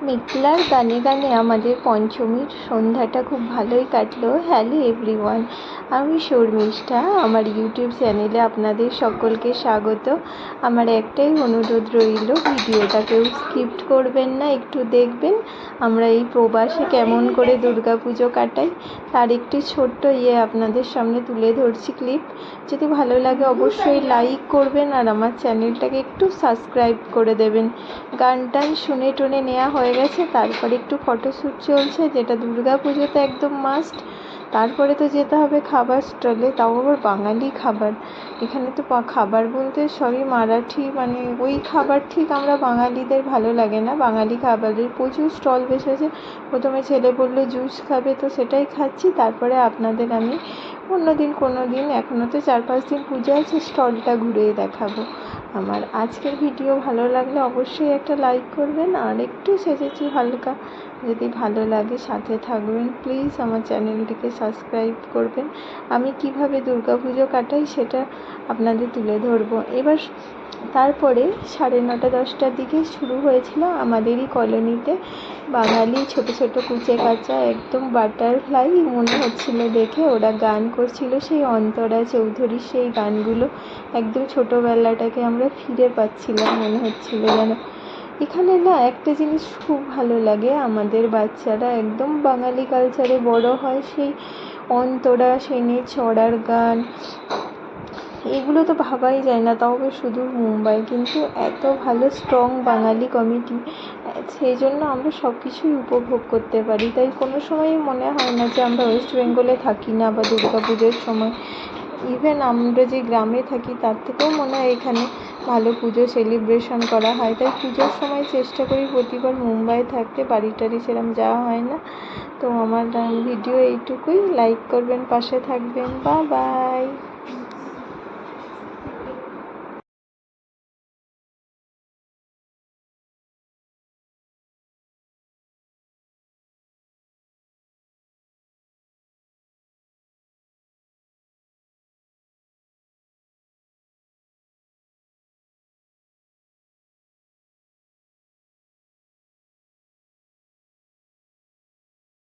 মেঘলার গানে গানে আমাদের পঞ্চমীর সন্ধ্যাটা খুব ভালোই কাটলো। হ্যালো এভরিওয়ান, আমি শর্মিষ্ঠা। আমার ইউটিউব চ্যানেলে আপনাদের সকলকে স্বাগত। আমার একটাই অনুরোধ রইল, ভিডিওটা কেউ স্কিপ করবেন না, একটু দেখবেন আমরা এই প্রবাসে কেমন করে দুর্গাপুজো কাটাই তার একটি ছোট্ট আপনাদের সামনে তুলে ধরছি ক্লিপ। যদি ভালো লাগে অবশ্যই লাইক করবেন আর আমার চ্যানেলটাকে একটু সাবস্ক্রাইব করে দেবেন। গান টান শুনে টুনে নেওয়া হয়ে গেছে, তারপরে একটু ফটোশ্যুট চলছে, যেটা দুর্গাপুজোতে একদম মাস্ট। তারপরে তো যেতে হবে খাবার স্টলে, তাও আবার বাঙালি খাবার। এখানে তো খাবার বলতে সবই মারাঠি, মানে ওই খাবার ঠিক আমরা বাঙালিদের ভালো লাগে না। বাঙালি খাবারের প্রচুর স্টল বসেছে। প্রথমে ছেলে বললো জুস খাবে, তো সেটাই খাচ্ছি। তারপরে আপনাদের আমি অন্যদিন কোনো দিন, এখনও তো 4-5 দিন পুজো আছে, স্টলটা ঘুরে দেখাবো। আমার আজকের ভিডিও ভালো লাগলে অবশ্যই একটা লাইক করবেন, আর একটু সেজেছি হালকা, যদি ভালো লাগে সাথে থাকবেন। প্লিজ আমার চ্যানেলটিকে সাবস্ক্রাইব করবেন। আমি কিভাবে দুর্গাপুজো কাটাই সেটা আপনাদের তুলে ধরবো। এবার তারপরে 9:30-10টার দিকে শুরু হয়েছিল আমাদেরই কলোনিতে বাঙালি ছোট ছোট কুচে কাচা একদম বাটারফ্লাই মনে হচ্ছিল দেখে। ওরা গান করছিল, সেই অন্তরা চৌধুরীর সেই গানগুলো। একদম ছোটোবেলাটাকে আমরা ফিরে পাচ্ছিলাম, মনে হচ্ছিল যেন। এখানে না একটা জিনিস খুব ভালো লাগে, আমাদের বাচ্চারা একদম বাঙালি কালচারে বড় হয়। সেই অন্তরা সেনের ছড়ার গান, এগুলো তো ভাবাই যায় না, তাও শুধু মুম্বাই। কিন্তু এত ভালো স্ট্রং বাঙালি কমিটি, সেই জন্য আমরা সব কিছুই উপভোগ করতে পারি। তাই কোনো সময়ই মনে হয় না যে আমরা ওয়েস্ট বেঙ্গলে থাকি না, বা দুর্গাপুজোর সময় ইভেন আমরা যে গ্রামে থাকি তার থেকেও মনে হয় এখানে ভালো পুজো সেলিব্রেশন করা হয়। তাই পুজোর সময় চেষ্টা করি প্রতিবার মুম্বাই থাকতে, বাড়ি টাড়ি সেরকম যাওয়া হয় না। তো আমার ভিডিও এইটুকুই, লাইক করবেন, পাশে থাকবেন, বাই বাই।